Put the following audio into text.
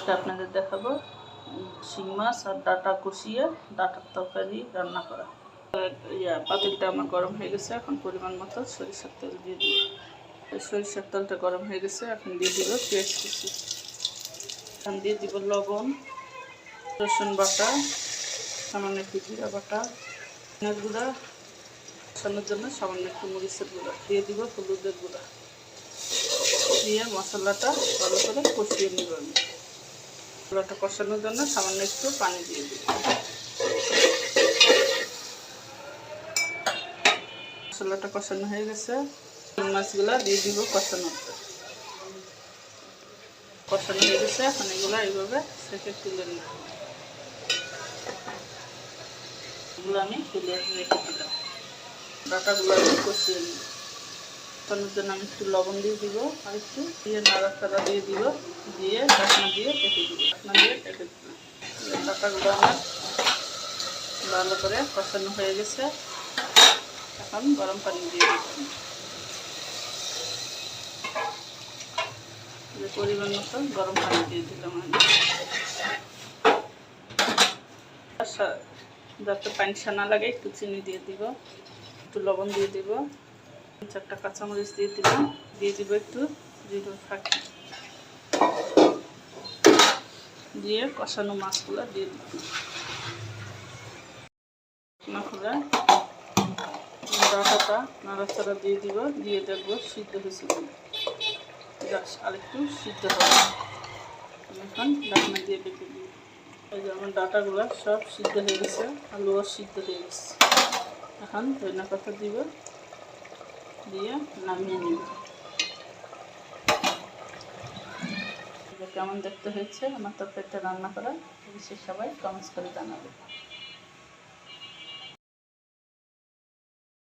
আজকে আপনাদের দেখাবো শিং মাছ আর ডাঁটা কষিয়ে ডাঁটার তরকারি রান্না করা। পাতিলটা আমার গরম হয়ে গেছে, এখন পরিমাণ মতো সরিষার তেল দিয়ে দিব। সরিষার তেলটা গরম হয়ে গেছে, এখন দিয়ে দিব পেঁয়াজ কুচি, এখন দিয়ে দিব লবণ, রসুন বাটা, সামান্য একটু জিরা বাটা, পেঁয়াজ গুঁড়া, কষানোর জন্য সামান্য একটু মরিচের গুঁড়া দিয়ে দিব, হলুদের গুঁড়া দিয়ে মশলাটা ভালো করে কষিয়ে নেব। আমি মশলাটা কষানোর জন্য সামান্য একটু পানি দিয়ে দিব। মশলাটা কষানো হয়ে গেছে, মাছগুলা দিয়ে দিব কষানো হয়ে গেছে। এখন এগুলো এইভাবে সেকে তুলে নিব। এগুলো আমি তুলে রেখে দিলাম। ডাঁটাগুলো আমি কষিয়ে নিব। কষানোর জন্য আমি একটু লবণ দিয়ে দিব, আর একটু দিয়ে নাড়াচাড়া দিয়ে দিব, দিয়ে ঢাকনা দিয়ে ঢেকে দিব। ডাঁটাগুলো আমার ভালো করে কষানো হয়ে গেছে। এখন গরম পানি দিয়ে দিব। পরিমাণ মতো গরম পানি দিয়ে দিলাম। যাতে পানি না লাগে একটু চিনি দিয়ে দিব, একটু লবণ দিয়ে দিব, 4টা কাঁচামরিচ দিয়ে দিলাম, দিয়ে দিব একটু জিরে ফাঁকি দিয়ে কষানো মাছগুলো দিয়ে দিব। খুলে ডাঁটাটা নাড়াচাড়া দিয়ে দিব, দিয়ে দেখবো সিদ্ধ হয়েছে কিনা। আর একটু সিদ্ধ হবে। এখন ঢাকনা দিয়ে রেখে দিই। এই যে আমার ডাঁটাগুলো সব সিদ্ধ হয়ে গেছে, আলুও সিদ্ধ হয়ে গেছে। এখন ধনিয়া পাতা দিব, দিয়ে নামিয়ে নিব। কেমন দেখতে হয়েছে আমার তরকারিটা রান্না করা, অবশ্যই সবাই কমেন্টস করে জানাবে।